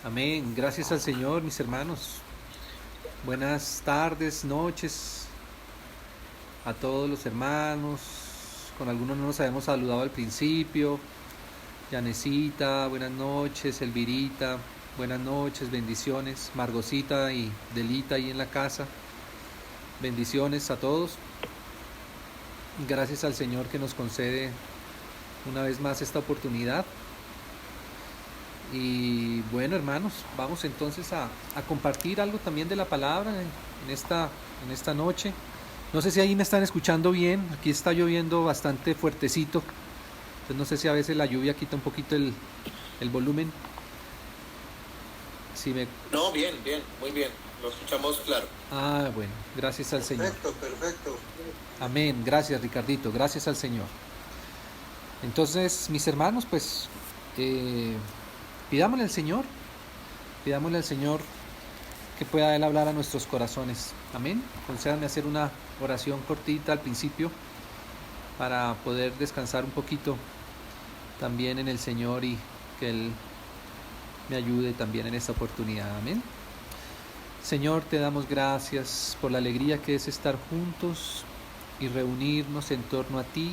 Amén. Gracias al Señor, mis hermanos. Buenas tardes, noches a todos los hermanos. Con algunos no nos habíamos saludado al principio. Yanecita, buenas noches. Elvirita, buenas noches, bendiciones. Margosita y Delita ahí en la casa. Bendiciones a todos. Gracias al Señor que nos concede una vez más esta oportunidad. Y bueno, hermanos, vamos entonces a compartir algo también de la palabra en esta noche. No sé si ahí me están escuchando bien. Aquí está lloviendo bastante fuertecito. Entonces no sé si a veces la lluvia quita un poquito el volumen. Si me... No, bien, bien, muy bien. Lo escuchamos claro. Bueno, gracias al Señor. Perfecto, perfecto. Amén, gracias Ricardito, gracias al Señor. Entonces, mis hermanos, pues pidámosle al Señor, pidámosle al Señor que pueda Él hablar a nuestros corazones. Amén. Concédame hacer una oración cortita al principio para poder descansar un poquito también en el Señor y que Él me ayude también en esta oportunidad. Amén. Señor, te damos gracias por la alegría que es estar juntos y reunirnos en torno a ti.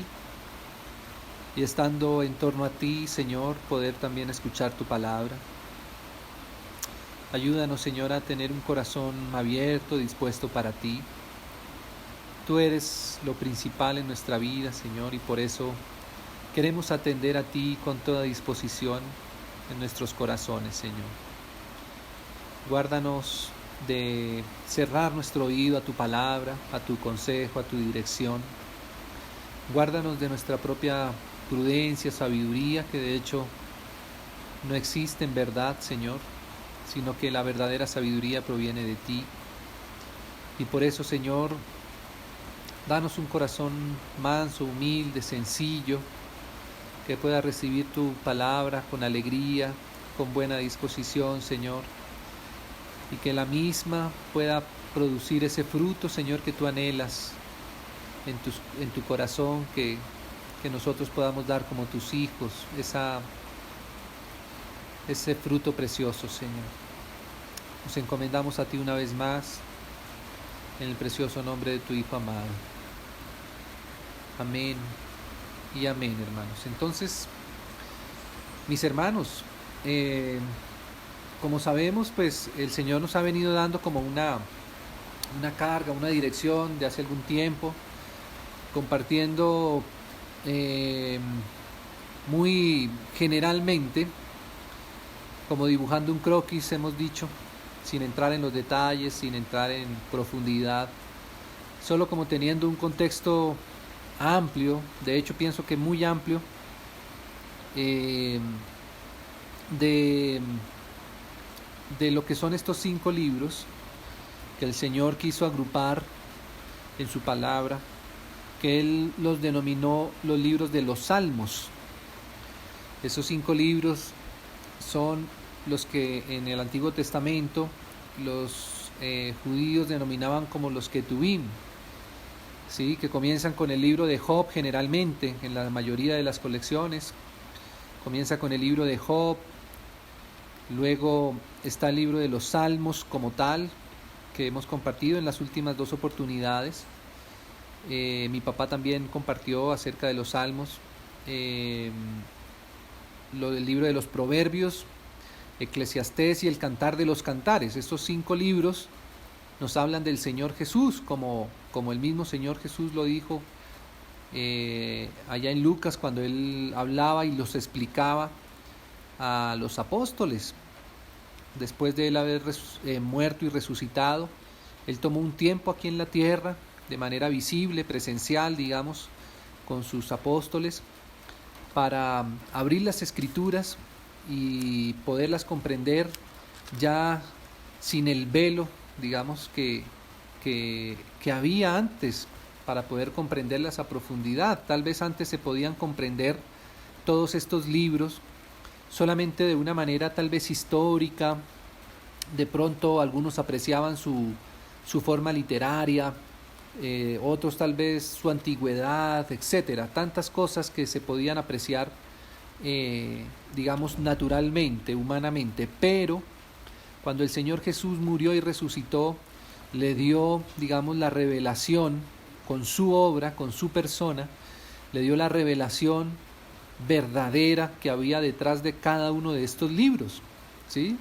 Y estando en torno a ti, Señor, poder también escuchar tu palabra. Ayúdanos, Señor, a tener un corazón abierto, dispuesto para ti. Tú eres lo principal en nuestra vida, Señor, y por eso queremos atender a ti con toda disposición en nuestros corazones, Señor. Guárdanos de cerrar nuestro oído a tu palabra, a tu consejo, a tu dirección. Guárdanos de nuestra propia prudencia, sabiduría, que de hecho no existe en verdad, Señor, sino que la verdadera sabiduría proviene de ti. Y por eso, Señor, danos un corazón manso, humilde, sencillo, que pueda recibir tu palabra con alegría, con buena disposición, Señor, y que la misma pueda producir ese fruto, Señor, que tú anhelas en tu corazón, que nosotros podamos dar como tus hijos ese fruto precioso, Señor. Nos encomendamos a ti una vez más en el precioso nombre de tu Hijo amado. Amén y amén, hermanos. Entonces, mis hermanos, como sabemos, pues el Señor nos ha venido dando como una carga, una dirección de hace algún tiempo, compartiendo muy generalmente, como dibujando un croquis, hemos dicho, sin entrar en los detalles, sin entrar en profundidad, solo como teniendo un contexto amplio, de hecho pienso que muy amplio, de lo que son estos 5 libros que el Señor quiso agrupar en su palabra, que Él los denominó los libros de los Salmos. Esos 5 libros son los que en el Antiguo Testamento los judíos denominaban como los Ketuvim, ¿sí? Que comienzan con el libro de Job generalmente, en la mayoría de las colecciones. Comienza con el libro de Job, luego está el libro de los Salmos como tal, que hemos compartido en las últimas 2 oportunidades. Mi papá también compartió acerca de los Salmos, lo del libro de los Proverbios, Eclesiastés y el Cantar de los Cantares. Estos 5 libros nos hablan del Señor Jesús, como el mismo Señor Jesús lo dijo allá en Lucas, cuando Él hablaba y los explicaba a los apóstoles. Después de Él haber muerto y resucitado, Él tomó un tiempo aquí en la tierra, de manera visible, presencial, digamos, con sus apóstoles, para abrir las Escrituras y poderlas comprender ya sin el velo, digamos, que había antes, para poder comprenderlas a profundidad. Tal vez antes se podían comprender todos estos libros solamente de una manera tal vez histórica. De pronto algunos apreciaban su forma literaria, otros tal vez su antigüedad, etcétera. Tantas cosas que se podían apreciar, digamos, naturalmente, humanamente, pero Cuando el Señor Jesús murió y resucitó, le dio, digamos, la revelación con su obra, con su persona, le dio la revelación verdadera que había detrás de cada uno de estos libros, ¿sí?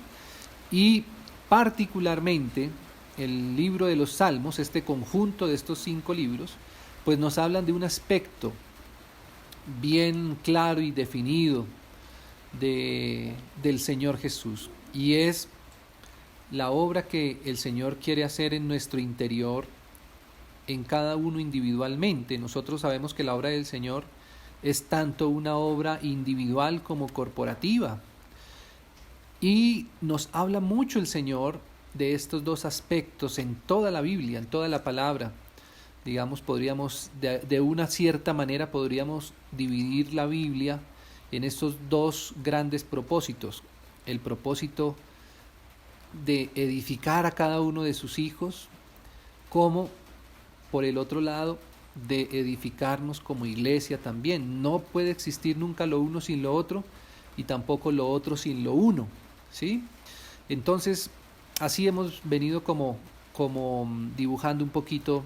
Y particularmente el libro de los Salmos, este conjunto de estos 5 libros, pues nos hablan de un aspecto bien claro y definido del Señor Jesús, y es la obra que el Señor quiere hacer en nuestro interior, en cada uno individualmente. Nosotros sabemos que la obra del Señor es tanto una obra individual como corporativa, y nos habla mucho el Señor de estos dos aspectos en toda la Biblia, en toda la palabra. Digamos, podríamos, de una cierta manera, podríamos dividir la Biblia en estos dos grandes propósitos: el propósito de edificar a cada uno de sus hijos, como por el otro lado de edificarnos como iglesia también. No puede existir nunca lo uno sin lo otro, y tampoco lo otro sin lo uno, ¿sí? Entonces, así hemos venido como dibujando un poquito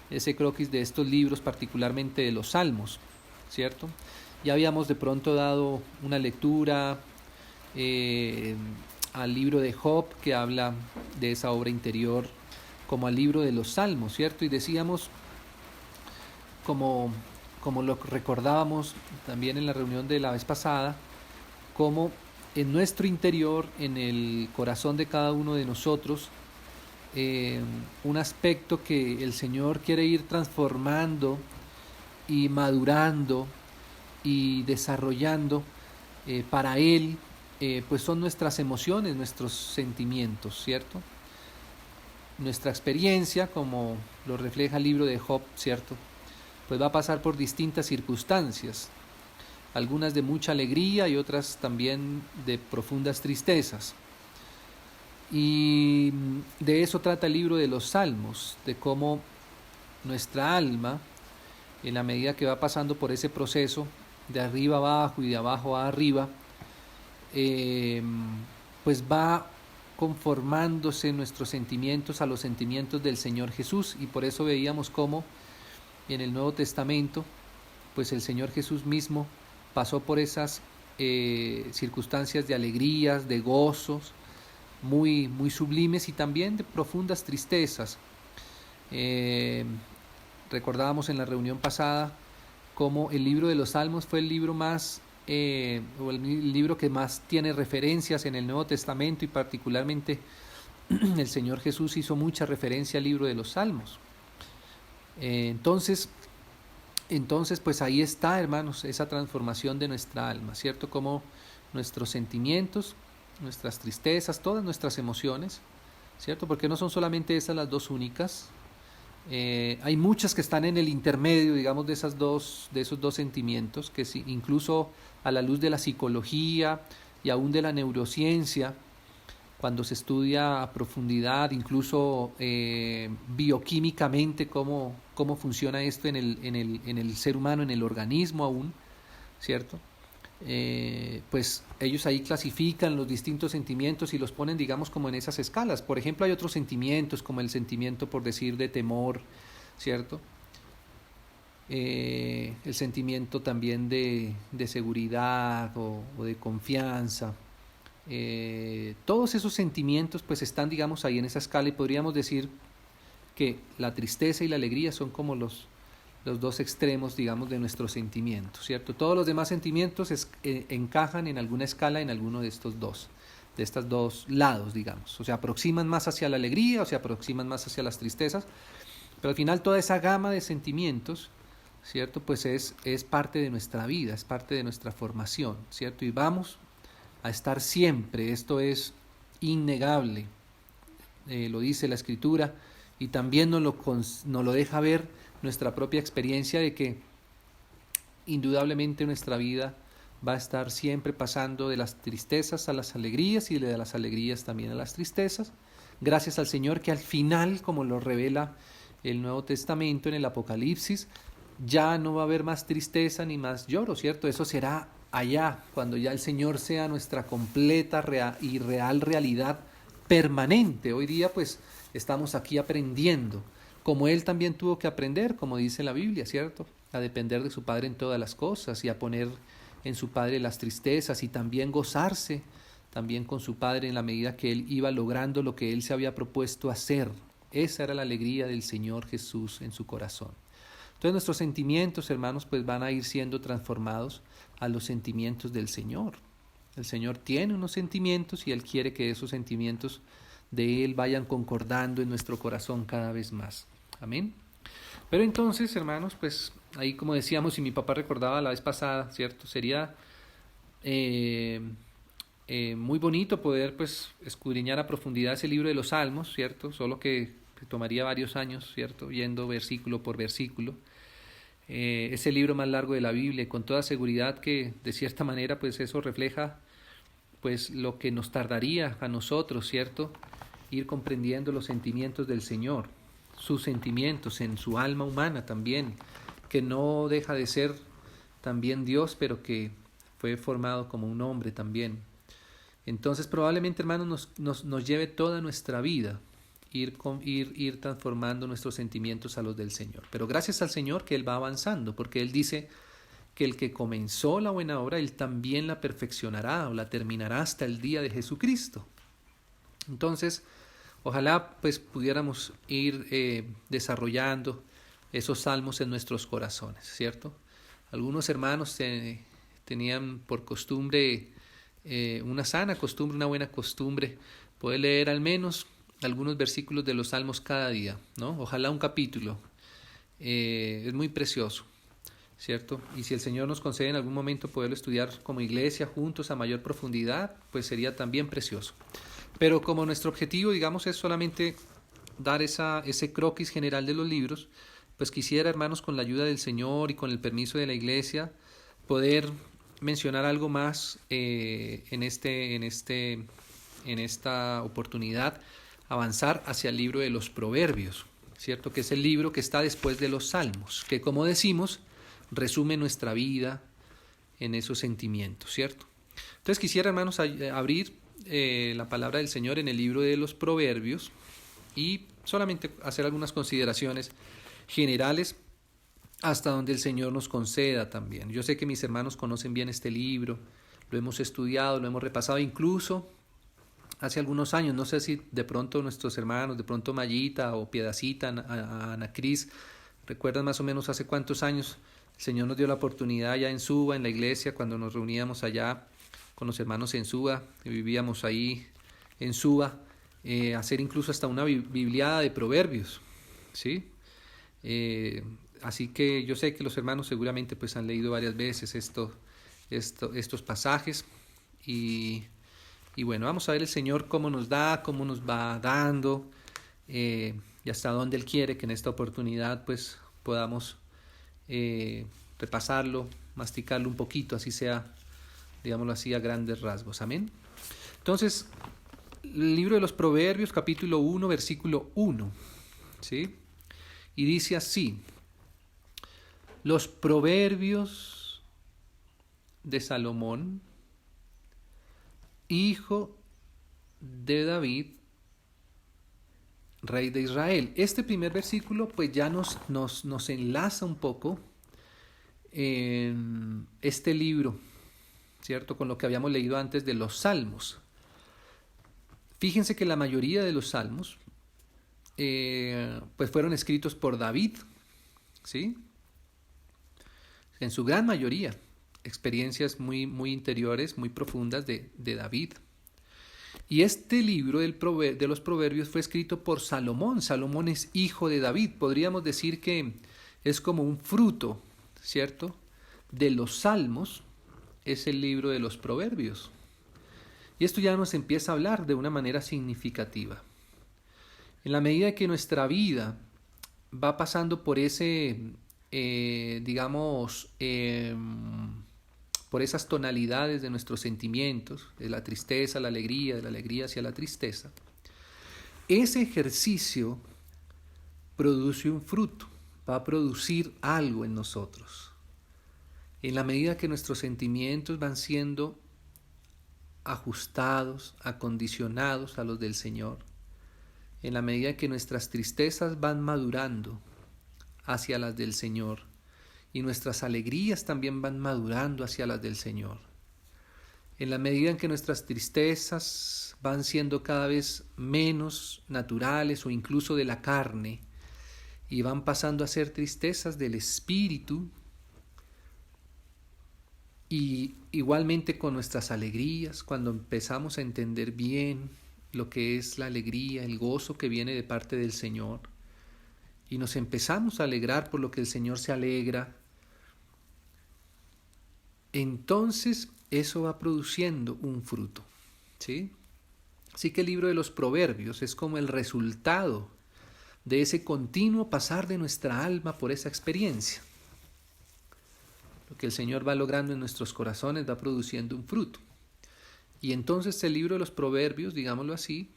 ese croquis de estos libros, particularmente de los Salmos, ¿cierto? Ya habíamos de pronto dado una lectura al libro de Job, que habla de esa obra interior, como al libro de los Salmos, ¿cierto? Y decíamos, como lo recordábamos también en la reunión de la vez pasada, como en nuestro interior, en el corazón de cada uno de nosotros, un aspecto que el Señor quiere ir transformando y madurando y desarrollando para Él, pues son nuestras emociones, nuestros sentimientos, ¿cierto? Nuestra experiencia, como lo refleja el libro de Job, ¿cierto? Pues va a pasar por distintas circunstancias, algunas de mucha alegría y otras también de profundas tristezas. Y de eso trata el libro de los Salmos, de cómo nuestra alma, en la medida que va pasando por ese proceso de arriba abajo y de abajo a arriba, pues va conformándose nuestros sentimientos a los sentimientos del Señor Jesús. Y por eso veíamos cómo en el Nuevo Testamento, pues el Señor Jesús mismo pasó por esas circunstancias de alegrías, de gozos muy, muy sublimes, y también de profundas tristezas. Recordábamos en la reunión pasada cómo el libro de los Salmos fue el libro más, o el libro que más tiene referencias en el Nuevo Testamento, y particularmente el Señor Jesús hizo mucha referencia al libro de los Salmos. Entonces, pues ahí está, hermanos, esa transformación de nuestra alma, ¿cierto? Como nuestros sentimientos, nuestras tristezas, todas nuestras emociones, ¿cierto? Porque no son solamente esas las dos únicas. Hay muchas que están en el intermedio, digamos, de esos dos sentimientos, que incluso a la luz de la psicología y aún de la neurociencia, cuando se estudia a profundidad, incluso bioquímicamente, cómo funciona esto en el ser humano, en el organismo aún, ¿cierto? Pues ellos ahí clasifican los distintos sentimientos y los ponen, digamos, como en esas escalas. Por ejemplo, hay otros sentimientos, como el sentimiento, por decir, de temor, ¿cierto? El sentimiento también de seguridad o de confianza. Todos esos sentimientos pues están, digamos, ahí en esa escala, y podríamos decir que la tristeza y la alegría son como los dos extremos, digamos, de nuestros sentimientos, ¿cierto? Todos los demás sentimientos encajan en alguna escala en alguno de estos dos lados, digamos, o se aproximan más hacia la alegría o se aproximan más hacia las tristezas, pero al final toda esa gama de sentimientos, ¿cierto? Pues es parte de nuestra vida, es parte de nuestra formación, ¿cierto? Y vamos a estar siempre, esto es innegable, lo dice la Escritura, y también nos lo deja ver nuestra propia experiencia de que indudablemente nuestra vida va a estar siempre pasando de las tristezas a las alegrías y de las alegrías también a las tristezas, gracias al Señor, que al final, como lo revela el Nuevo Testamento en el Apocalipsis, ya no va a haber más tristeza ni más lloro, ¿cierto? Eso será allá, cuando ya el Señor sea nuestra completa y real realidad permanente. Hoy día pues estamos aquí aprendiendo, como Él también tuvo que aprender, como dice la Biblia, ¿cierto? A depender de su Padre en todas las cosas y a poner en su Padre las tristezas y también gozarse también con su Padre en la medida que Él iba logrando lo que Él se había propuesto hacer. Esa era la alegría del Señor Jesús en su corazón. Entonces nuestros sentimientos, hermanos, pues van a ir siendo transformados a los sentimientos del Señor. El Señor tiene unos sentimientos y Él quiere que esos sentimientos de Él vayan concordando en nuestro corazón cada vez más. Amén. Pero entonces, hermanos, pues ahí como decíamos, y mi papá recordaba la vez pasada, ¿cierto? Sería muy bonito poder pues escudriñar a profundidad ese libro de los Salmos, ¿cierto? Solo que tomaría varios años, ¿cierto? Yendo versículo por versículo. Es el libro más largo de la Biblia, y con toda seguridad que de cierta manera pues eso refleja pues lo que nos tardaría a nosotros, ¿cierto? Ir comprendiendo los sentimientos del Señor, sus sentimientos en su alma humana también, que no deja de ser también Dios, pero que fue formado como un hombre también. Entonces probablemente, hermanos, nos lleve toda nuestra vida ir transformando nuestros sentimientos a los del Señor. Pero gracias al Señor que Él va avanzando, porque Él dice que el que comenzó la buena obra, Él también la perfeccionará o la terminará hasta el día de Jesucristo. Entonces, ojalá pues pudiéramos ir desarrollando esos salmos en nuestros corazones, ¿cierto? Algunos hermanos tenían por costumbre, una sana costumbre, una buena costumbre, poder leer al menos algunos versículos de los salmos cada día, ¿no? Ojalá un capítulo. Es muy precioso, ¿cierto? Y si el Señor nos concede en algún momento poderlo estudiar como iglesia juntos a mayor profundidad, pues sería también precioso. Pero como nuestro objetivo, digamos, es solamente dar ese croquis general de los libros, pues quisiera, hermanos, con la ayuda del Señor y con el permiso de la iglesia, poder mencionar algo más en esta oportunidad, avanzar hacia el libro de los Proverbios, ¿cierto? Que es el libro que está después de los Salmos, que como decimos, resume nuestra vida en esos sentimientos, ¿cierto? Entonces quisiera, hermanos, abrir la palabra del Señor en el libro de los Proverbios y solamente hacer algunas consideraciones generales hasta donde el Señor nos conceda también. Yo sé que mis hermanos conocen bien este libro, lo hemos estudiado, lo hemos repasado incluso hace algunos años. No sé si de pronto nuestros hermanos, de pronto Mayita o Piedacita, Ana Cris, recuerdan más o menos hace cuántos años el Señor nos dio la oportunidad allá en Suba, en la iglesia, cuando nos reuníamos allá con los hermanos en Suba, que vivíamos ahí en Suba, hacer incluso hasta una bibliada de proverbios, ¿sí? Así que yo sé que los hermanos seguramente pues han leído varias veces estos pasajes y bueno, vamos a ver el Señor cómo nos da, cómo nos va dando y hasta dónde Él quiere que en esta oportunidad pues podamos repasarlo, masticarlo un poquito, así sea, digámoslo así, a grandes rasgos. Amén. Entonces, el libro de los Proverbios, capítulo 1, versículo 1, ¿sí? Y dice así: los proverbios de Salomón, hijo de David, rey de Israel. Este primer versículo pues ya nos enlaza un poco en este libro, ¿cierto? Con lo que habíamos leído antes de los Salmos. Fíjense que la mayoría de los Salmos pues fueron escritos por David, ¿sí? En su gran mayoría, experiencias muy interiores, muy profundas de David. Y este libro de los Proverbios fue escrito por Salomón. Salomón es hijo de David. Podríamos decir que es como un fruto, ¿cierto?, de los Salmos, es el libro de los Proverbios. Y esto ya nos empieza a hablar de una manera significativa. En la medida que nuestra vida va pasando por por esas tonalidades de nuestros sentimientos, de la tristeza a la alegría, de la alegría hacia la tristeza, ese ejercicio produce un fruto, va a producir algo en nosotros. En la medida que nuestros sentimientos van siendo ajustados, acondicionados a los del Señor, en la medida que nuestras tristezas van madurando hacia las del Señor y nuestras alegrías también van madurando hacia las del Señor, en la medida en que nuestras tristezas van siendo cada vez menos naturales o incluso de la carne y van pasando a ser tristezas del espíritu, y igualmente con nuestras alegrías, cuando empezamos a entender bien lo que es la alegría, el gozo que viene de parte del Señor, y nos empezamos a alegrar por lo que el Señor se alegra, entonces eso va produciendo un fruto, ¿sí? Así que el libro de los Proverbios es como el resultado de ese continuo pasar de nuestra alma por esa experiencia. Lo que el Señor va logrando en nuestros corazones va produciendo un fruto. Y entonces el libro de los Proverbios, digámoslo así,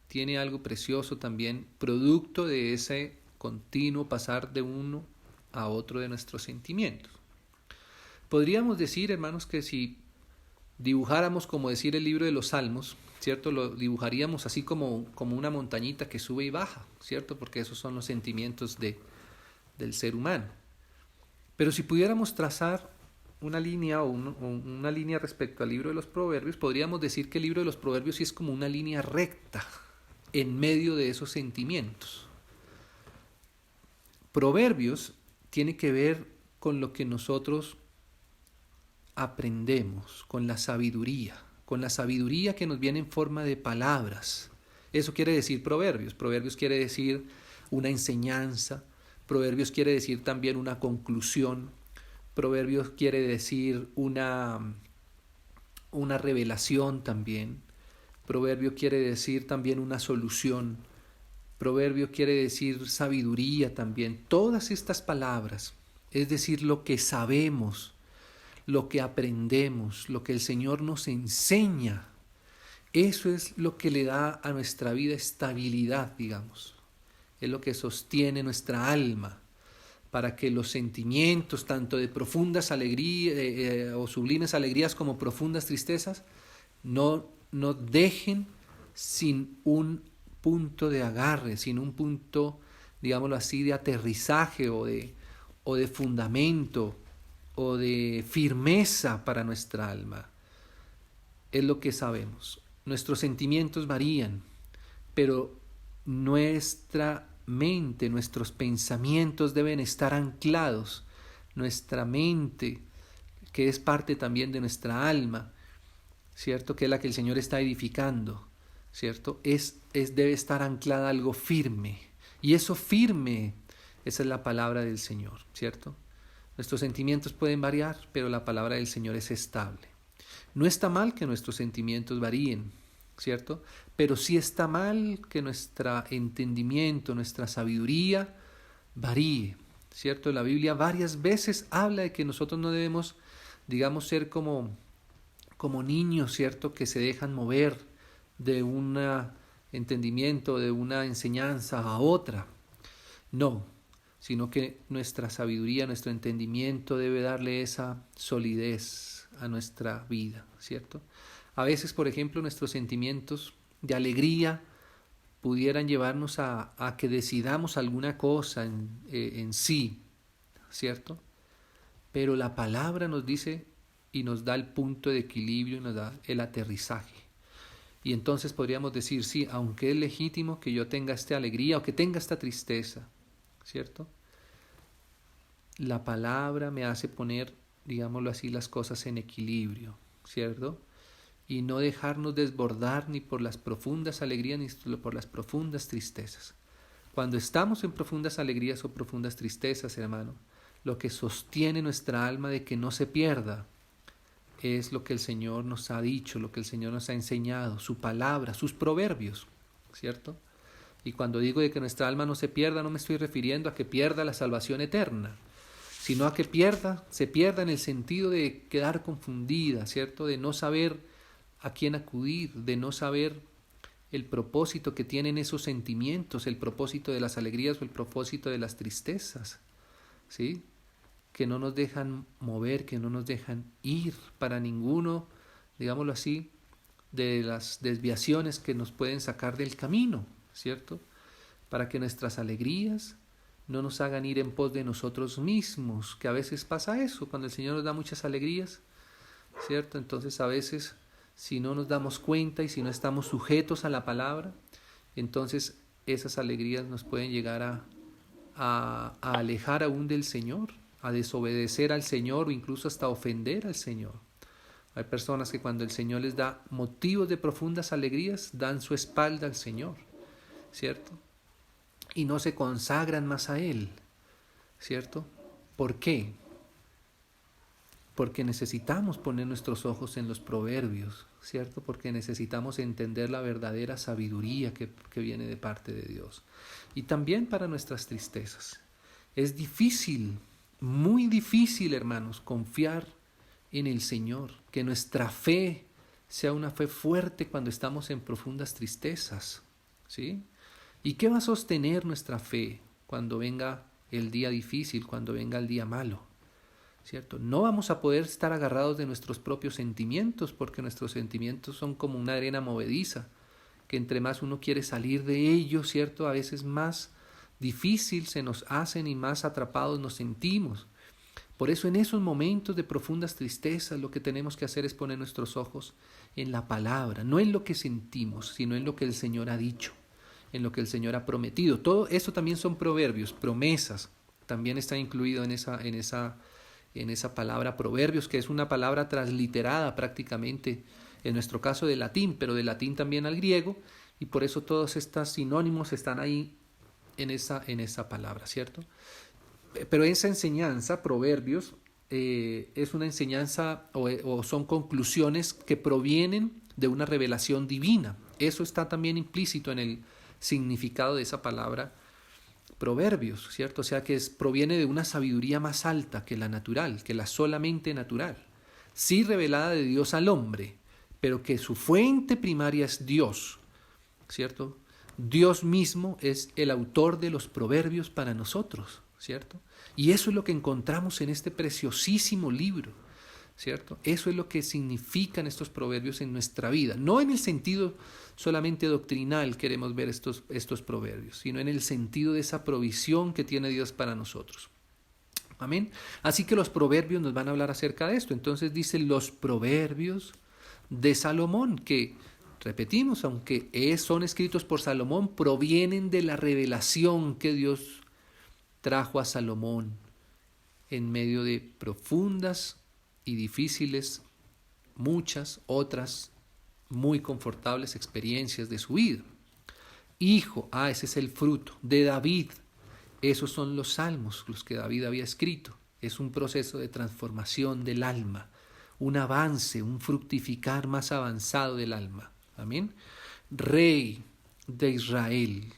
tiene algo precioso también, producto de ese continuo pasar de uno a otro de nuestros sentimientos. Podríamos decir, hermanos, que si dibujáramos, como decir el libro de los Salmos, ¿cierto? Lo dibujaríamos así como una montañita que sube y baja, ¿cierto? Porque esos son los sentimientos del ser humano. Pero si pudiéramos trazar una línea o una línea respecto al libro de los Proverbios, podríamos decir que el libro de los Proverbios sí es como una línea recta en medio de esos sentimientos. Proverbios tiene que ver con lo que nosotros aprendemos, con la sabiduría que nos viene en forma de palabras. Eso quiere decir proverbios. Proverbios quiere decir una enseñanza. Proverbios quiere decir también una conclusión. Proverbios quiere decir una revelación también. Proverbio quiere decir también una solución. Proverbio quiere decir sabiduría también. Todas estas palabras, es decir, lo que sabemos, lo que aprendemos, lo que el Señor nos enseña, eso es lo que le da a nuestra vida estabilidad, digamos. Es lo que sostiene nuestra alma para que los sentimientos, tanto de profundas alegrías o sublimes alegrías como profundas tristezas, no dejen sin un punto de agarre, sin un punto, digámoslo así, de aterrizaje o de fundamento o de firmeza para nuestra alma. Es lo que sabemos. Nuestros sentimientos varían, pero nuestra mente, nuestros pensamientos deben estar anclados. Nuestra mente, que es parte también de nuestra alma, ¿cierto? Que es la que el Señor está edificando, ¿cierto? Debe estar anclada a algo firme. Y eso firme, esa es la palabra del Señor, ¿cierto? Nuestros sentimientos pueden variar, pero la palabra del Señor es estable. No está mal que nuestros sentimientos varíen, ¿cierto? Pero sí está mal que nuestro entendimiento, nuestra sabiduría varíe, ¿cierto? La Biblia varias veces habla de que nosotros no debemos, digamos, ser como niños, ¿cierto? Que se dejan mover de un entendimiento, de una enseñanza a otra. No, sino que nuestra sabiduría, nuestro entendimiento debe darle esa solidez a nuestra vida, ¿cierto? A veces, por ejemplo, nuestros sentimientos de alegría pudieran llevarnos a que decidamos alguna cosa en sí, ¿cierto? Pero la palabra nos dice y nos da el punto de equilibrio y nos da el aterrizaje. Y entonces podríamos decir, sí, aunque es legítimo que yo tenga esta alegría o que tenga esta tristeza, ¿cierto? La palabra me hace poner, digámoslo así, las cosas en equilibrio, ¿cierto? Y no dejarnos desbordar ni por las profundas alegrías ni por las profundas tristezas. Cuando estamos en profundas alegrías o profundas tristezas, hermano, lo que sostiene nuestra alma de que no se pierda es lo que el Señor nos ha dicho, lo que el Señor nos ha enseñado, su palabra, sus proverbios, ¿cierto? Y cuando digo de que nuestra alma no se pierda, no me estoy refiriendo a que pierda la salvación eterna, sino a que se pierda en el sentido de quedar confundida, ¿cierto? De no saber a quién acudir, de no saber el propósito que tienen esos sentimientos, el propósito de las alegrías o el propósito de las tristezas, ¿sí? Que no nos dejan mover, que no nos dejan ir para ninguno, digámoslo así, de las desviaciones que nos pueden sacar del camino, ¿cierto? Para que nuestras alegrías no nos hagan ir en pos de nosotros mismos, que a veces pasa eso, cuando el Señor nos da muchas alegrías, ¿cierto? Entonces a veces, si no nos damos cuenta y si no estamos sujetos a la palabra, entonces esas alegrías nos pueden llegar a alejar aún del Señor, a desobedecer al Señor o incluso hasta ofender al Señor. Hay personas que cuando el Señor les da motivos de profundas alegrías, dan su espalda al Señor, ¿cierto? Y no se consagran más a Él, ¿cierto? ¿Por qué? Porque necesitamos poner nuestros ojos en los proverbios, ¿cierto? Porque necesitamos entender la verdadera sabiduría que viene de parte de Dios. Y también para nuestras tristezas. Es difícil, muy difícil, hermanos, confiar en el Señor, que nuestra fe sea una fe fuerte cuando estamos en profundas tristezas, ¿sí? ¿Y qué va a sostener nuestra fe cuando venga el día difícil, cuando venga el día malo? ¿Cierto? No vamos a poder estar agarrados de nuestros propios sentimientos, porque nuestros sentimientos son como una arena movediza, que entre más uno quiere salir de ellos, ¿cierto? A veces más difícil se nos hacen y más atrapados nos sentimos. Por eso en esos momentos de profundas tristezas lo que tenemos que hacer es poner nuestros ojos en la palabra, no en lo que sentimos, sino en lo que el Señor ha dicho, en lo que el Señor ha prometido. Todo eso también son proverbios, promesas, también está incluido en esa palabra proverbios, que es una palabra transliterada prácticamente, en nuestro caso de latín, pero de latín también al griego, y por eso todos estos sinónimos están ahí en esa palabra, ¿cierto? Pero esa enseñanza, proverbios, es una enseñanza o son conclusiones que provienen de una revelación divina. Eso está también implícito en el significado de esa palabra proverbios, ¿cierto? O sea que proviene de una sabiduría más alta que la natural, que la solamente natural. Sí revelada de Dios al hombre, pero que su fuente primaria es Dios, ¿cierto? Dios mismo es el autor de los proverbios para nosotros, ¿cierto? Y eso es lo que encontramos en este preciosísimo libro, ¿cierto? Eso es lo que significan estos proverbios en nuestra vida, no en el sentido solamente doctrinal queremos ver estos proverbios, sino en el sentido de esa provisión que tiene Dios para nosotros. Amén. Así que los proverbios nos van a hablar acerca de esto. Entonces dice los proverbios de Salomón, que repetimos, aunque son escritos por Salomón, provienen de la revelación que Dios trajo a Salomón en medio de profundas y difíciles, muchas otras muy confortables experiencias de su vida. Hijo, ese es el fruto de David. Esos son los salmos, los que David había escrito. Es un proceso de transformación del alma, un avance, un fructificar más avanzado del alma. Amén. Rey de Israel.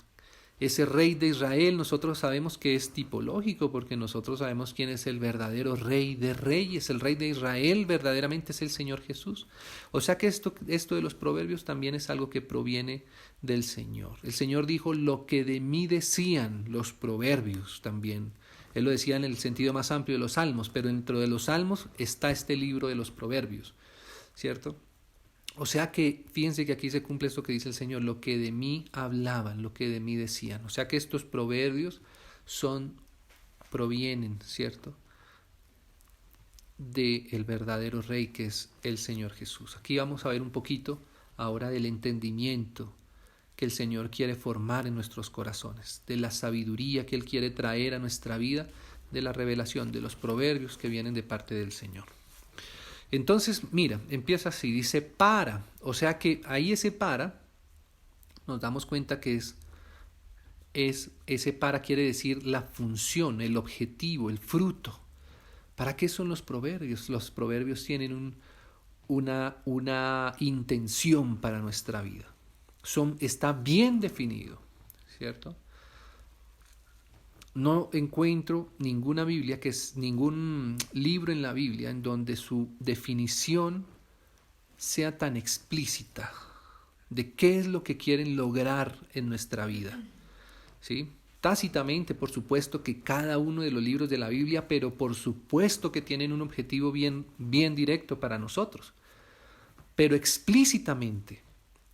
Ese rey de Israel nosotros sabemos que es tipológico, porque nosotros sabemos quién es el verdadero rey de reyes. El rey de Israel verdaderamente es el Señor Jesús. O sea que esto de los proverbios también es algo que proviene del Señor. El Señor dijo lo que de mí decían los proverbios también. Él lo decía en el sentido más amplio de los salmos, pero dentro de los salmos está este libro de los proverbios, ¿cierto? O sea que fíjense que aquí se cumple esto que dice el Señor, lo que de mí hablaban, lo que de mí decían. O sea que estos proverbios provienen, ¿cierto?, del verdadero Rey que es el Señor Jesús. Aquí vamos a ver un poquito ahora del entendimiento que el Señor quiere formar en nuestros corazones, de la sabiduría que Él quiere traer a nuestra vida, de la revelación de los proverbios que vienen de parte del Señor. Entonces, mira, empieza así, dice para, o sea que ahí ese para, nos damos cuenta que ese para quiere decir la función, el objetivo, el fruto. ¿Para qué son los proverbios? Los proverbios tienen una intención para nuestra vida. Está bien definido, ¿cierto? No encuentro ningún libro en la Biblia en donde su definición sea tan explícita de qué es lo que quieren lograr en nuestra vida, ¿sí? Tácitamente, por supuesto, que cada uno de los libros de la Biblia, pero por supuesto que tienen un objetivo bien directo para nosotros. Pero explícitamente,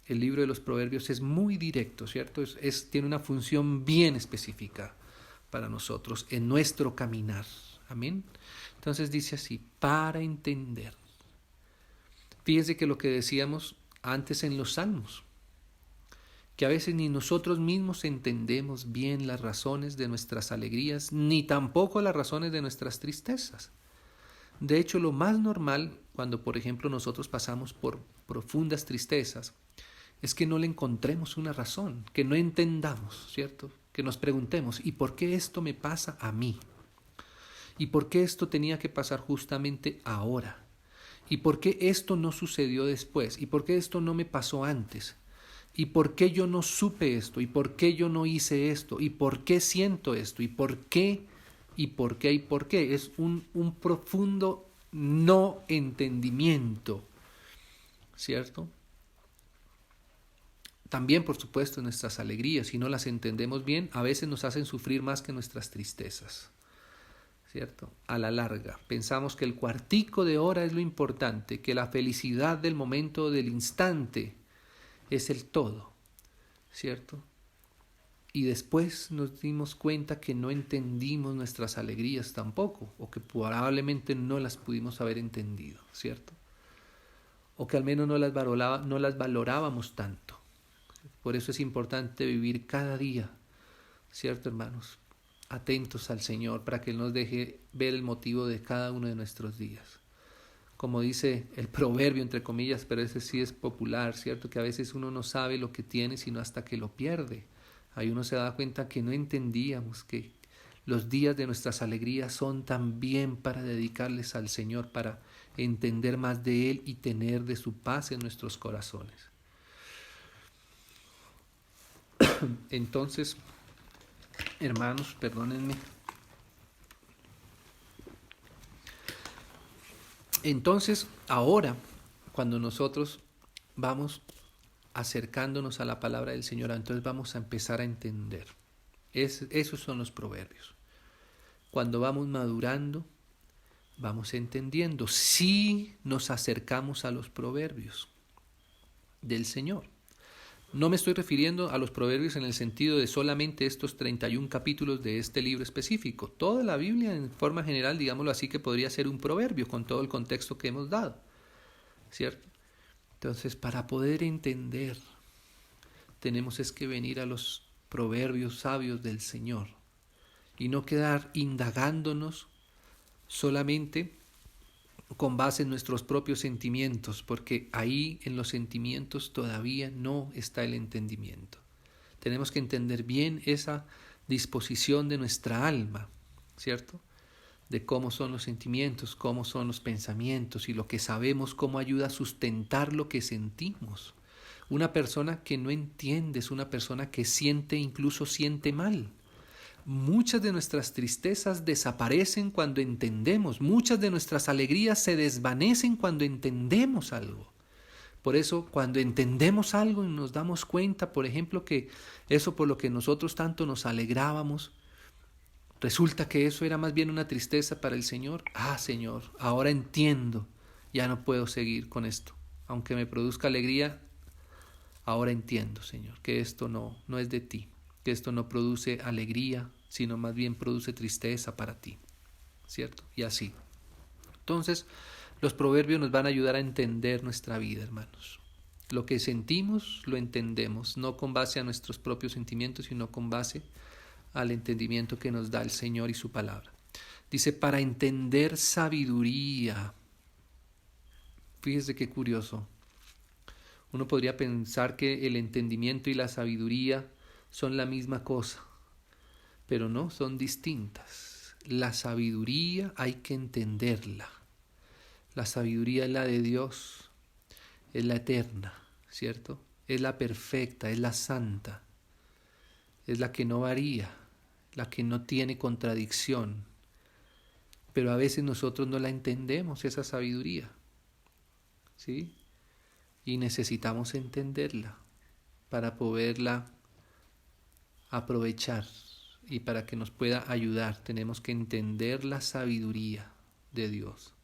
el libro de los Proverbios es muy directo, ¿cierto? Tiene una función bien específica para nosotros en nuestro caminar. Amén. Entonces dice así, para entender. Fíjense que lo que decíamos antes en los Salmos, que a veces ni nosotros mismos entendemos bien las razones de nuestras alegrías, ni tampoco las razones de nuestras tristezas. De hecho, lo más normal, cuando por ejemplo nosotros pasamos por profundas tristezas, es que no le encontremos una razón, que no entendamos, ¿cierto? Que nos preguntemos, ¿y por qué esto me pasa a mí? ¿Y por qué esto tenía que pasar justamente ahora? ¿Y por qué esto no sucedió después? ¿Y por qué esto no me pasó antes? ¿Y por qué yo no supe esto? ¿Y por qué yo no hice esto? ¿Y por qué siento esto? ¿Y por qué? ¿Y por qué? ¿Y por qué? Es un profundo no entendimiento, ¿cierto? También, por supuesto, nuestras alegrías, si no las entendemos bien, a veces nos hacen sufrir más que nuestras tristezas, ¿cierto? A la larga, pensamos que el cuartico de hora es lo importante, que la felicidad del momento, del instante, es el todo, ¿cierto? Y después nos dimos cuenta que no entendimos nuestras alegrías tampoco, o que probablemente no las pudimos haber entendido, ¿cierto? O que al menos no las valorábamos tanto. Por eso es importante vivir cada día, ¿cierto, hermanos? Atentos al Señor para que Él nos deje ver el motivo de cada uno de nuestros días. Como dice el proverbio, entre comillas, pero ese sí es popular, ¿cierto? Que a veces uno no sabe lo que tiene sino hasta que lo pierde. Ahí uno se da cuenta que no entendíamos que los días de nuestras alegrías son también para dedicarles al Señor, para entender más de Él y tener de su paz en nuestros corazones. Entonces, hermanos, perdónenme. Entonces, ahora, cuando nosotros vamos acercándonos a la palabra del Señor, entonces vamos a empezar a entender. Esos son los proverbios. Cuando vamos madurando, vamos entendiendo. Si nos acercamos a los proverbios del Señor. No me estoy refiriendo a los proverbios en el sentido de solamente estos 31 capítulos de este libro específico. Toda la Biblia, en forma general, digámoslo así, que podría ser un proverbio con todo el contexto que hemos dado, ¿cierto? Entonces, para poder entender, tenemos es que venir a los proverbios sabios del Señor y no quedar indagándonos solamente con base en nuestros propios sentimientos, porque ahí en los sentimientos todavía no está el entendimiento. Tenemos que entender bien esa disposición de nuestra alma, ¿cierto? De cómo son los sentimientos, cómo son los pensamientos y lo que sabemos, cómo ayuda a sustentar lo que sentimos. Una persona que no entiende es una persona que siente, incluso siente mal. Muchas de nuestras tristezas desaparecen cuando entendemos, muchas de nuestras alegrías se desvanecen cuando entendemos algo. Por eso, cuando entendemos algo y nos damos cuenta, por ejemplo, que eso por lo que nosotros tanto nos alegrábamos, resulta que eso era más bien una tristeza para el Señor. Ah, Señor, ahora entiendo, ya no puedo seguir con esto. Aunque me produzca alegría, ahora entiendo, Señor, que esto no es de ti, que esto no produce alegría, sino más bien produce tristeza para ti, ¿cierto? Y así. Entonces, los proverbios nos van a ayudar a entender nuestra vida, hermanos. Lo que sentimos, lo entendemos, no con base a nuestros propios sentimientos, sino con base al entendimiento que nos da el Señor y su palabra. Dice, para entender sabiduría. Fíjese qué curioso. Uno podría pensar que el entendimiento y la sabiduría son la misma cosa, pero no, son distintas. La sabiduría hay que entenderla. La sabiduría es la de Dios, es la eterna, ¿cierto? Es la perfecta, es la santa, es la que no varía, la que no tiene contradicción. Pero a veces nosotros no la entendemos, esa sabiduría, ¿sí? Y necesitamos entenderla para poderla aprovechar y para que nos pueda ayudar. Tenemos que entender la sabiduría de Dios.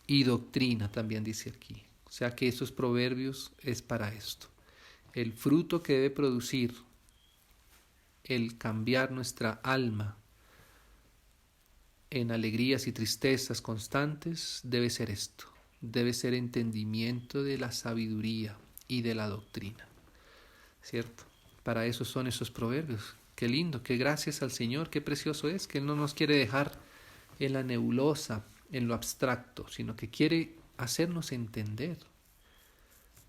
Y doctrina también dice aquí. O sea que estos proverbios es para esto. El fruto que debe producir el cambiar nuestra alma en alegrías y tristezas constantes debe ser esto. Debe ser entendimiento de la sabiduría y de la doctrina. ¿Cierto? Para eso son esos proverbios. Qué lindo, qué gracias al Señor, qué precioso es que Él no nos quiere dejar en la nebulosa, en lo abstracto, sino que quiere hacernos entender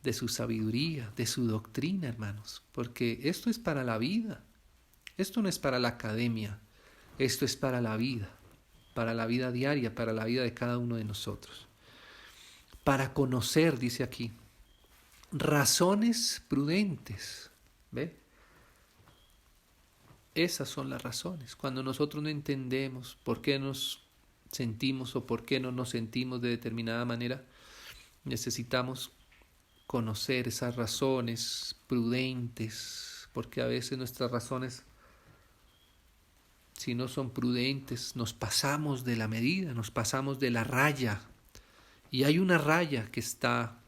de su sabiduría, de su doctrina, hermanos, porque esto es para la vida, esto no es para la academia, esto es para la vida diaria, para la vida de cada uno de nosotros. Para conocer, dice aquí, razones prudentes, ¿ve? Esas son las razones. Cuando nosotros no entendemos por qué nos sentimos o por qué no nos sentimos de determinada manera, necesitamos conocer esas razones prudentes, porque a veces nuestras razones, si no son prudentes, nos pasamos de la medida, nos pasamos de la raya. Y hay una raya que está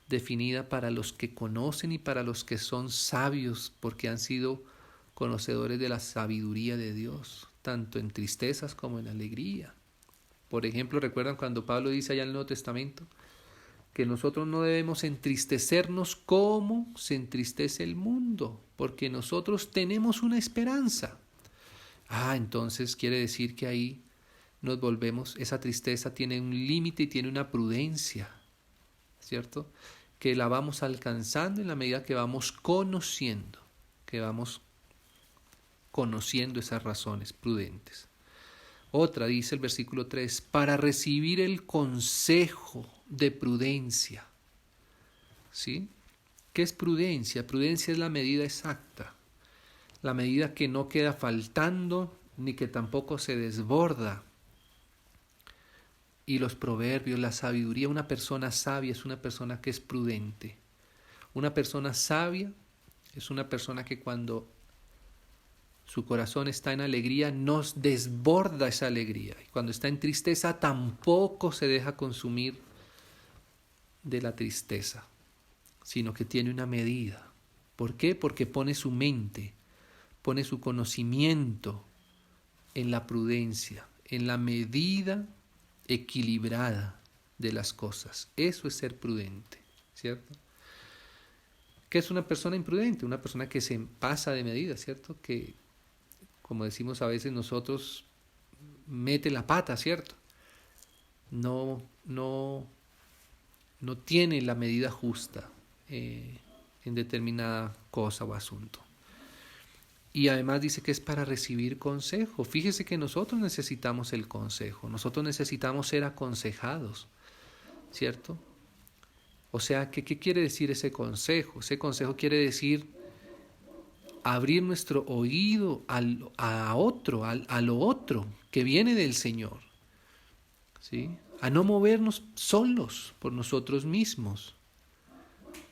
definida para los que conocen y para los que son sabios, porque han sido conocedores de la sabiduría de Dios, tanto en tristezas como en alegría. Por ejemplo, ¿recuerdan cuando Pablo dice allá en el Nuevo Testamento que nosotros no debemos entristecernos como se entristece el mundo, porque nosotros tenemos una esperanza? Entonces quiere decir que ahí nos volvemos, esa tristeza tiene un límite y tiene una prudencia, ¿cierto? Que la vamos alcanzando en la medida que vamos conociendo esas razones prudentes. Otra, dice el versículo 3, para recibir el consejo de prudencia. ¿Sí? ¿Qué es prudencia? Prudencia es la medida exacta, la medida que no queda faltando ni que tampoco se desborda. Y los proverbios, la sabiduría, una persona sabia es una persona que es prudente. Una persona sabia es una persona que cuando su corazón está en alegría, nos desborda esa alegría. Y cuando está en tristeza, tampoco se deja consumir de la tristeza, sino que tiene una medida. ¿Por qué? Porque pone su mente, pone su conocimiento en la prudencia, en la medida equilibrada de las cosas. Eso es ser prudente, ¿cierto? ¿Qué es una persona imprudente? Una persona que se pasa de medida, ¿cierto? Que, como decimos a veces nosotros, mete la pata, ¿cierto? No tiene la medida justa en determinada cosa o asunto. Y además dice que es para recibir consejo. Fíjese que nosotros necesitamos el consejo, nosotros necesitamos ser aconsejados, ¿cierto? O sea, ¿qué quiere decir ese consejo? Ese consejo quiere decir abrir nuestro oído a lo otro que viene del Señor, ¿sí? A no movernos solos por nosotros mismos,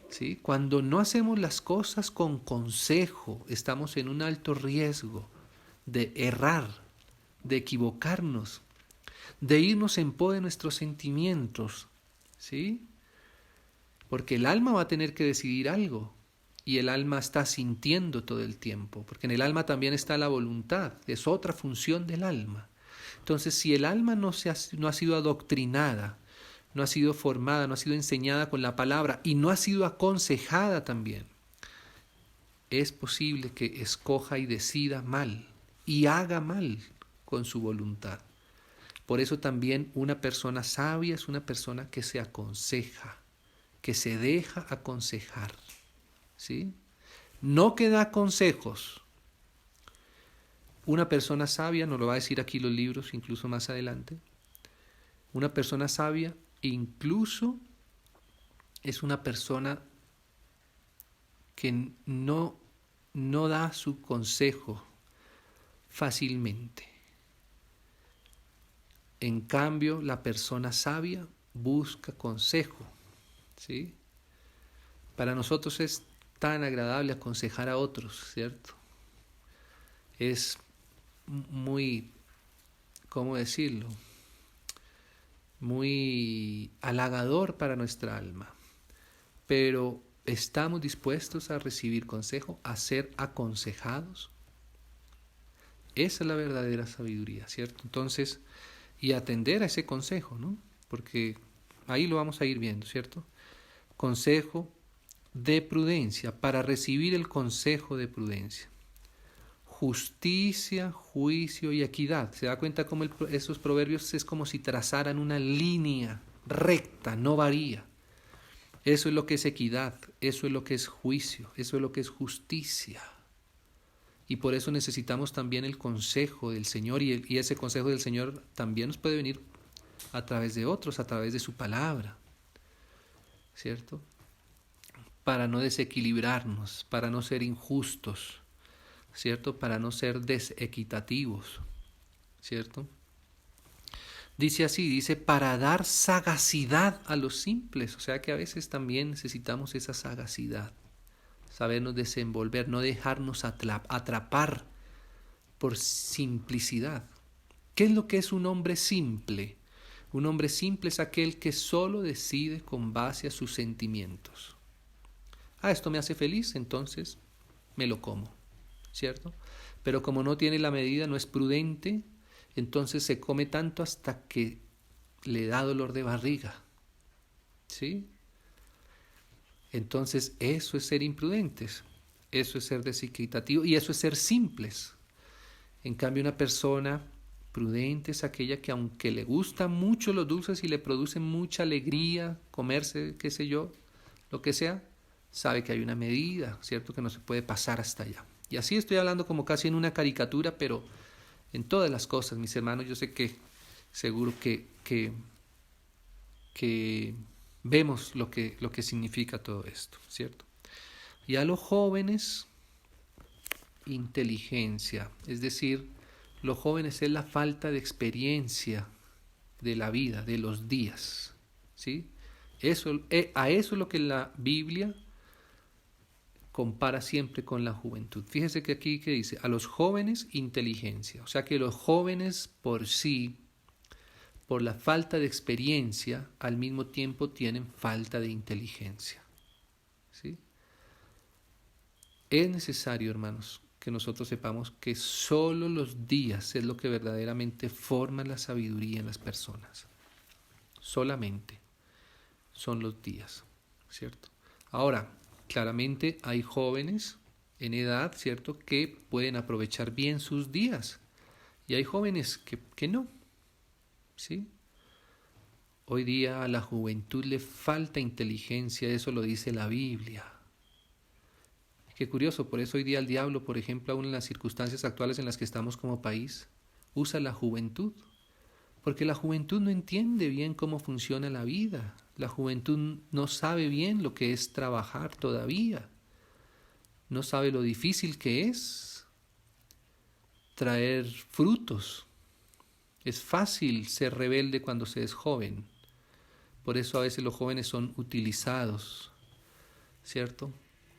¿sí? Cuando no hacemos las cosas con consejo, estamos en un alto riesgo de errar, de equivocarnos, de irnos en pos de nuestros sentimientos, ¿sí? Porque el alma va a tener que decidir algo. Y el alma está sintiendo todo el tiempo, porque en el alma también está la voluntad, es otra función del alma. Entonces, si el alma no ha sido adoctrinada, no ha sido formada, no ha sido enseñada con la palabra y no ha sido aconsejada también, es posible que escoja y decida mal y haga mal con su voluntad. Por eso también una persona sabia es una persona que se aconseja, que se deja aconsejar. ¿Sí? No que da consejos. Una persona sabia, nos lo va a decir aquí los libros, incluso más adelante, una persona sabia incluso es una persona que no da su consejo fácilmente. En cambio, la persona sabia busca consejo, ¿sí? Para nosotros es tan agradable aconsejar a otros, ¿cierto? Es muy, ¿cómo decirlo? muy halagador para nuestra alma. Pero ¿estamos dispuestos a recibir consejo, a ser aconsejados? Esa es la verdadera sabiduría, ¿cierto? Entonces, y atender a ese consejo, ¿no? Porque ahí lo vamos a ir viendo, ¿cierto? Consejo de prudencia, para recibir el consejo de prudencia. Justicia, juicio y equidad. ¿Se da cuenta cómo esos proverbios es como si trazaran una línea recta, no varía? Eso es lo que es equidad, eso es lo que es juicio, eso es lo que es justicia. Y por eso necesitamos también el consejo del Señor, y ese consejo del Señor también nos puede venir a través de otros, a través de su palabra, ¿cierto? Para no desequilibrarnos, para no ser injustos, ¿cierto? Para no ser desequitativos, ¿cierto? Dice así, dice, para dar sagacidad a los simples, o sea que a veces también necesitamos esa sagacidad, sabernos desenvolver, no dejarnos atrapar por simplicidad. ¿Qué es lo que es un hombre simple? Un hombre simple es aquel que solo decide con base a sus sentimientos. Esto me hace feliz, entonces me lo como, ¿cierto? Pero como no tiene la medida, no es prudente, entonces se come tanto hasta que le da dolor de barriga, ¿sí? Entonces eso es ser imprudentes, eso es ser desequitativo y eso es ser simples. En cambio, una persona prudente es aquella que, aunque le gustan mucho los dulces y le producen mucha alegría comerse, qué sé yo, lo que sea, sabe que hay una medida, ¿cierto? Que no se puede pasar hasta allá. Y así estoy hablando como casi en una caricatura, pero en todas las cosas, mis hermanos, yo sé que seguro que vemos lo que significa todo esto, ¿cierto? Y a los jóvenes, inteligencia, es decir, los jóvenes es la falta de experiencia de la vida, de los días, ¿sí? A eso es lo que la Biblia compara siempre con la juventud. Fíjese que aquí que dice, a los jóvenes inteligencia, o sea que los jóvenes por sí, por la falta de experiencia, al mismo tiempo tienen falta de inteligencia, ¿sí? Es necesario, hermanos, que nosotros sepamos que solo los días es lo que verdaderamente forma la sabiduría en las personas. Solamente son los días, ¿cierto? Ahora, claramente hay jóvenes en edad, ¿cierto?, que pueden aprovechar bien sus días. Y hay jóvenes que no, ¿sí? Hoy día a la juventud le falta inteligencia, eso lo dice la Biblia. Qué curioso, por eso hoy día el diablo, por ejemplo, aún en las circunstancias actuales en las que estamos como país, usa la juventud. Porque la juventud no entiende bien cómo funciona la vida. La juventud no sabe bien lo que es trabajar todavía. No sabe lo difícil que es traer frutos. Es fácil ser rebelde cuando se es joven. Por eso a veces los jóvenes son utilizados, ¿cierto?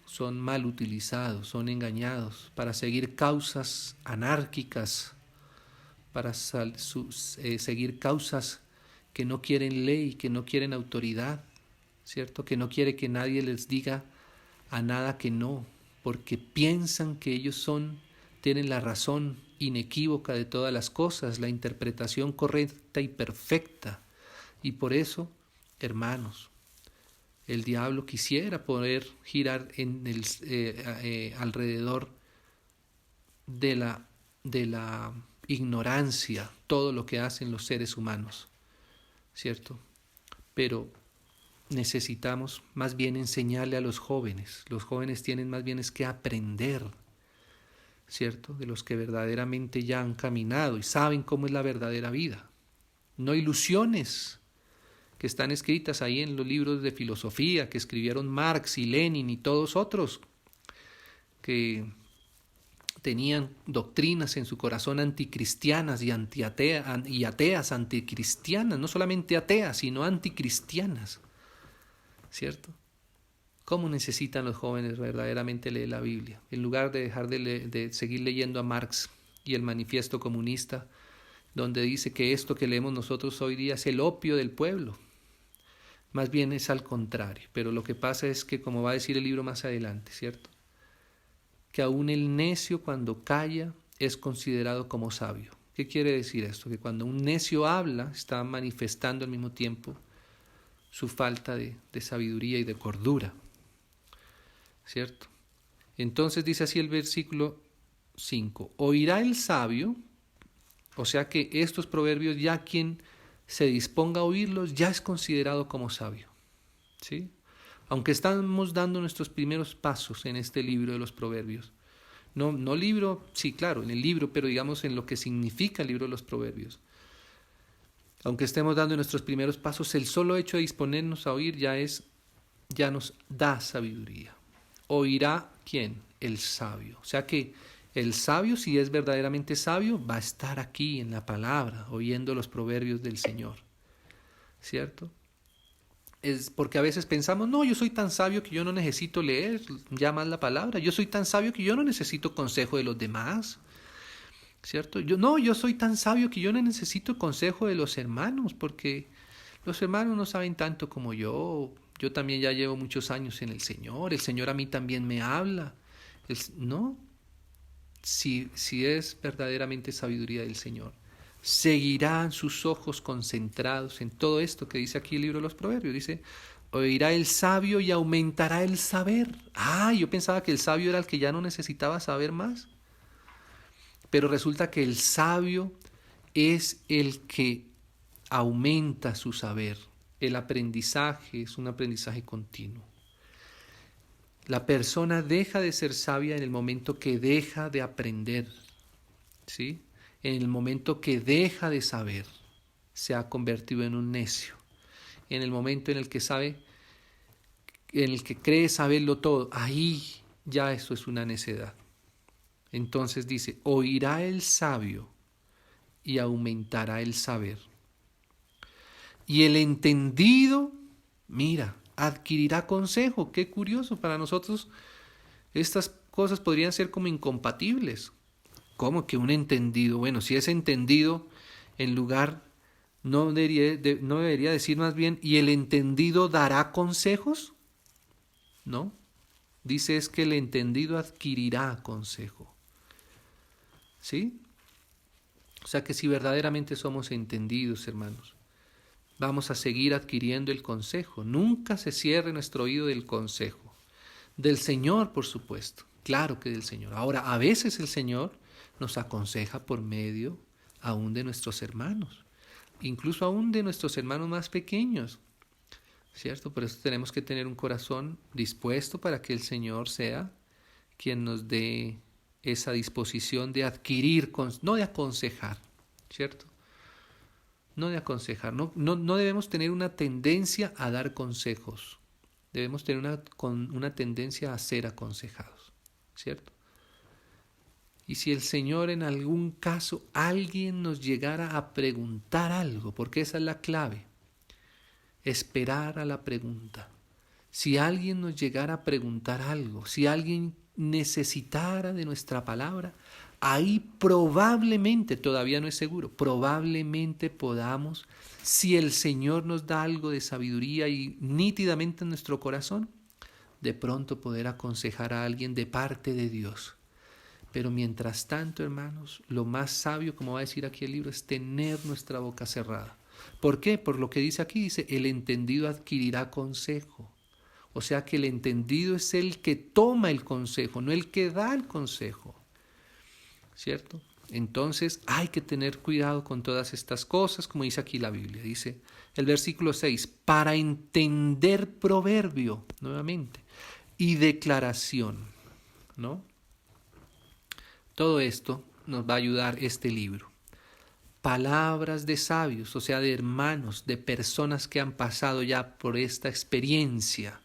Son mal utilizados, son engañados para seguir causas anárquicas, para seguir causas que no quieren ley, que no quieren autoridad, ¿cierto? Que no quiere que nadie les diga a nada que no, porque piensan que ellos tienen la razón inequívoca de todas las cosas, la interpretación correcta y perfecta. Y por eso, hermanos, el diablo quisiera poder girar alrededor de la ignorancia, todo lo que hacen los seres humanos, ¿cierto? Pero necesitamos más bien enseñarle a los jóvenes. Los jóvenes tienen más bien es que aprender, ¿cierto? De los que verdaderamente ya han caminado y saben cómo es la verdadera vida. No ilusiones que están escritas ahí en los libros de filosofía que escribieron Marx y Lenin y todos otros que tenían doctrinas en su corazón anticristianas y ateas anticristianas, no solamente ateas, sino anticristianas, ¿cierto? ¿Cómo necesitan los jóvenes verdaderamente leer la Biblia? En lugar de dejar de seguir leyendo a Marx y el manifiesto comunista donde dice que esto que leemos nosotros hoy día es el opio del pueblo. Más bien es al contrario, pero lo que pasa es que, como va a decir el libro más adelante, ¿cierto? Que aún el necio cuando calla es considerado como sabio. ¿Qué quiere decir esto? Que cuando un necio habla, está manifestando al mismo tiempo su falta de sabiduría y de cordura, ¿cierto? Entonces dice así el versículo 5, oirá el sabio, o sea que estos proverbios ya quien se disponga a oírlos ya es considerado como sabio, ¿sí? Aunque estamos dando nuestros primeros pasos en este libro de los proverbios, no libro, sí, claro, en el libro, pero digamos en lo que significa el libro de los proverbios. Aunque estemos dando nuestros primeros pasos, el solo hecho de disponernos a oír ya nos da sabiduría. ¿Oirá quién? El sabio. O sea que el sabio, si es verdaderamente sabio, va a estar aquí en la palabra, oyendo los proverbios del Señor, ¿cierto? Es porque a veces pensamos, no, yo soy tan sabio que yo no necesito leer ya más la palabra, yo soy tan sabio que yo no necesito consejo de los demás, ¿cierto? Yo soy tan sabio que yo no necesito consejo de los hermanos, porque los hermanos no saben tanto como yo también ya llevo muchos años en el Señor a mí también me habla. No, si es verdaderamente sabiduría del Señor, seguirán sus ojos concentrados en todo esto que dice aquí el libro de los Proverbios. Dice, oirá el sabio y aumentará el saber. Yo pensaba que el sabio era el que ya no necesitaba saber más. Pero resulta que el sabio es el que aumenta su saber. El aprendizaje es un aprendizaje continuo. La persona deja de ser sabia en el momento que deja de aprender, ¿sí? En el momento que deja de saber, se ha convertido en un necio. En el momento en el que cree saberlo todo, ahí ya eso es una necedad. Entonces dice, oirá el sabio y aumentará el saber. Y el entendido, mira, adquirirá consejo. Qué curioso, para nosotros estas cosas podrían ser como incompatibles. ¿Cómo que un entendido? Bueno, si es entendido, en lugar, no debería decir más bien, ¿y el entendido dará consejos? No, dice es que el entendido adquirirá consejo. ¿Sí? O sea que si verdaderamente somos entendidos, hermanos, vamos a seguir adquiriendo el consejo. Nunca se cierre nuestro oído del consejo. Del Señor, por supuesto. Claro que del Señor. Ahora, a veces el Señor nos aconseja por medio aún de nuestros hermanos. Incluso aún de nuestros hermanos más pequeños. ¿Cierto? Por eso tenemos que tener un corazón dispuesto para que el Señor sea quien nos dé esa disposición de adquirir, no de aconsejar, ¿cierto? No de aconsejar, no debemos tener una tendencia a dar consejos, debemos tener una tendencia a ser aconsejados, ¿cierto? Y si el Señor en algún caso alguien nos llegara a preguntar algo, porque esa es la clave, esperar a la pregunta. Si alguien nos llegara a preguntar algo, si alguien necesitara de nuestra palabra, ahí probablemente, todavía no es seguro, probablemente podamos, si el Señor nos da algo de sabiduría y nítidamente en nuestro corazón, de pronto poder aconsejar a alguien de parte de Dios. Pero mientras tanto, hermanos, lo más sabio, como va a decir aquí el libro, es tener nuestra boca cerrada. ¿Por qué? Por lo que dice aquí, dice, el entendido adquirirá consejo. O sea que el entendido es el que toma el consejo, no el que da el consejo. ¿Cierto? Entonces hay que tener cuidado con todas estas cosas, como dice aquí la Biblia. Dice el versículo 6, para entender proverbio, nuevamente, y declaración, ¿no? Todo esto nos va a ayudar este libro. Palabras de sabios, o sea, de hermanos, de personas que han pasado ya por esta experiencia,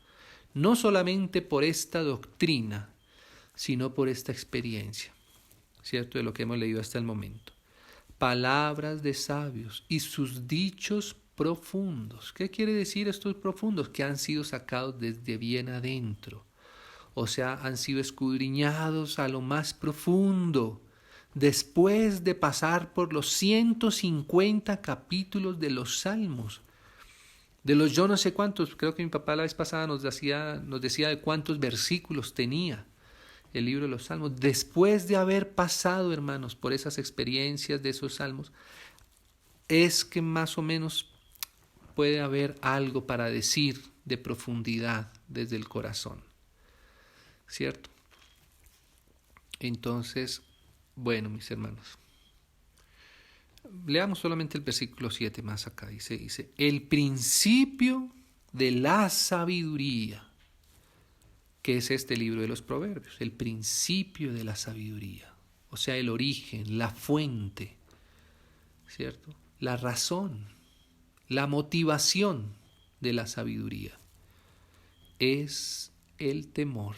no solamente por esta doctrina, sino por esta experiencia, ¿cierto? De lo que hemos leído hasta el momento. Palabras de sabios y sus dichos profundos. ¿Qué quiere decir estos profundos? Que han sido sacados desde bien adentro. O sea, han sido escudriñados a lo más profundo después de pasar por los 150 capítulos de los Salmos, de los yo no sé cuántos, creo que mi papá la vez pasada nos decía de cuántos versículos tenía el libro de los Salmos, después de haber pasado, hermanos, por esas experiencias de esos Salmos, es que más o menos puede haber algo para decir de profundidad desde el corazón, ¿cierto? Entonces, bueno, mis hermanos, leamos solamente el versículo 7 más acá. Dice, el principio de la sabiduría, que es este libro de los Proverbios, el principio de la sabiduría, o sea, el origen, la fuente, ¿cierto? La razón, la motivación de la sabiduría es el temor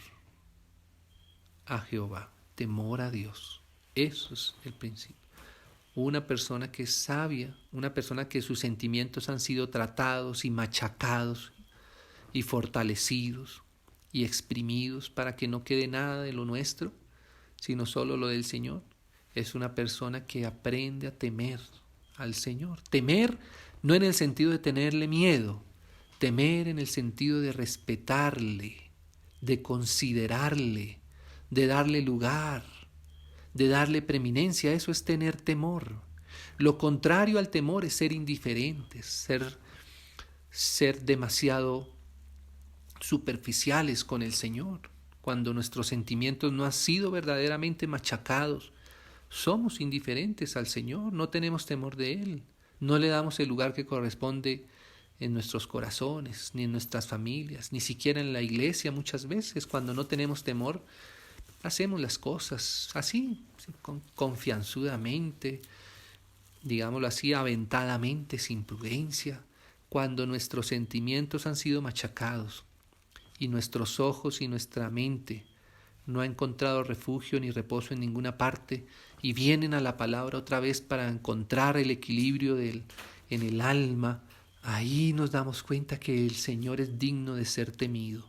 a Jehová, temor a Dios. Eso es el principio. Una persona que es sabia, una persona que sus sentimientos han sido tratados y machacados y fortalecidos y exprimidos para que no quede nada de lo nuestro, sino solo lo del Señor, es una persona que aprende a temer al Señor. Temer no en el sentido de tenerle miedo, temer en el sentido de respetarle, de considerarle, de darle lugar, de darle preeminencia. Eso es tener temor. Lo contrario al temor es ser indiferentes, ser demasiado superficiales con el Señor. Cuando nuestros sentimientos no han sido verdaderamente machacados, somos indiferentes al Señor, no tenemos temor de Él, no le damos el lugar que corresponde en nuestros corazones, ni en nuestras familias, ni siquiera en la iglesia. Muchas veces, cuando no tenemos temor, hacemos las cosas así, confianzudamente, digámoslo así, aventadamente, sin prudencia, cuando nuestros sentimientos han sido machacados y nuestros ojos y nuestra mente no ha encontrado refugio ni reposo en ninguna parte y vienen a la palabra otra vez para encontrar el equilibrio en el alma. Ahí nos damos cuenta que el Señor es digno de ser temido.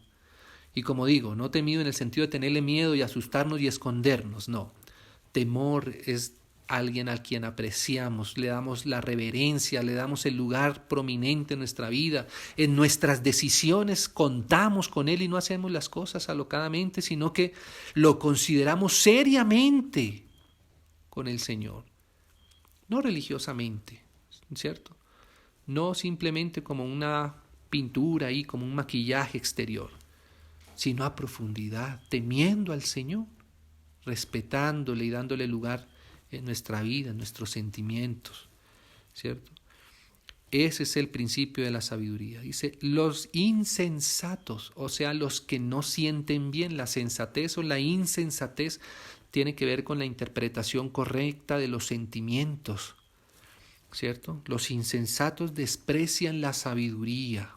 Y como digo, no temido en el sentido de tenerle miedo y asustarnos y escondernos, no. Temor es alguien a quien apreciamos, le damos la reverencia, le damos el lugar prominente en nuestra vida, en nuestras decisiones contamos con Él y no hacemos las cosas alocadamente, sino que lo consideramos seriamente con el Señor, no religiosamente, ¿cierto? No simplemente como una pintura ahí, como un maquillaje exterior, sino a profundidad, temiendo al Señor, respetándole y dándole lugar en nuestra vida, en nuestros sentimientos, ¿cierto? Ese es el principio de la sabiduría. Dice, los insensatos, o sea, los que no sienten bien. La sensatez o la insensatez tiene que ver con la interpretación correcta de los sentimientos, ¿cierto? Los insensatos desprecian la sabiduría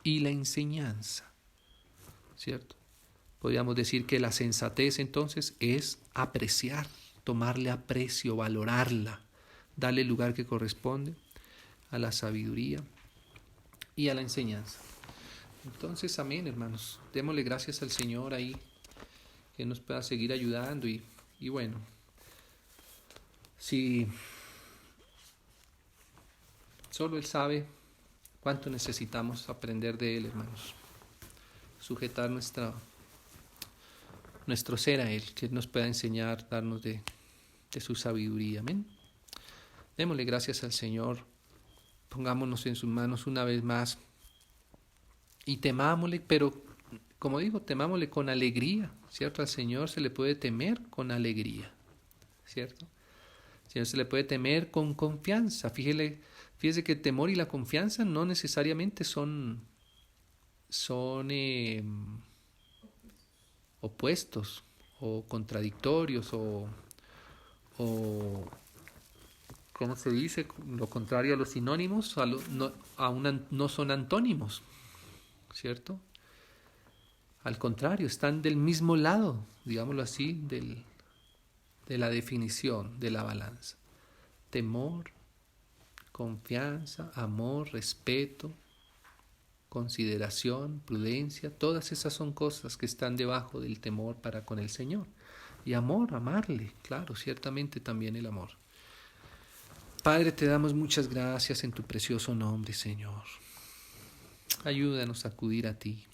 y la enseñanza, ¿cierto? Podríamos decir que la sensatez entonces es apreciar, tomarle aprecio, valorarla, darle el lugar que corresponde a la sabiduría y a la enseñanza. Entonces, amén, hermanos. Démosle gracias al Señor ahí, que nos pueda seguir ayudando y bueno, si solo Él sabe cuánto necesitamos aprender de Él, hermanos. Sujetar nuestro ser a Él, que Él nos pueda enseñar, darnos de su sabiduría. Amén. Démosle gracias al Señor. Pongámonos en sus manos una vez más y temámosle, pero como digo, temámosle con alegría, ¿cierto? Al Señor se le puede temer con alegría, ¿cierto? Al Señor se le puede temer con confianza. Fíjese que el temor y la confianza no necesariamente son opuestos o contradictorios o ¿cómo se dice? Lo contrario a los sinónimos, no son antónimos, ¿cierto? Al contrario, están del mismo lado, digámoslo así, de la definición de la balanza. Temor, confianza, amor, respeto, consideración, prudencia, todas esas son cosas que están debajo del temor para con el Señor. Y amor, amarle, claro, ciertamente también el amor. Padre, te damos muchas gracias en tu precioso nombre, Señor. Ayúdanos a acudir a ti.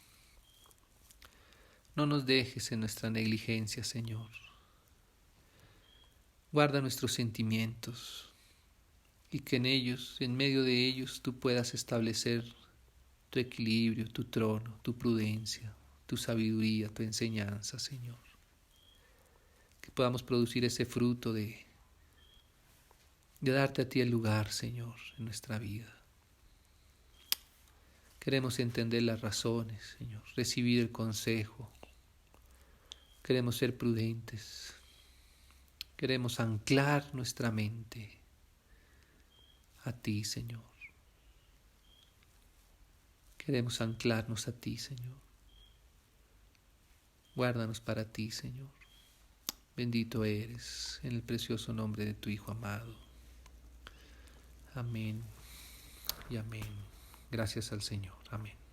No nos dejes en nuestra negligencia, Señor. Guarda nuestros sentimientos y que en ellos, en medio de ellos, tú puedas establecer tu equilibrio, tu trono, tu prudencia, tu sabiduría, tu enseñanza, Señor. Que podamos producir ese fruto de darte a ti el lugar, Señor, en nuestra vida. Queremos entender las razones, Señor, recibir el consejo. Queremos ser prudentes. Queremos anclar nuestra mente a ti, Señor. Queremos anclarnos a ti, Señor. Guárdanos para ti, Señor. Bendito eres, en el precioso nombre de tu Hijo amado. Amén y amén. Gracias al Señor. Amén.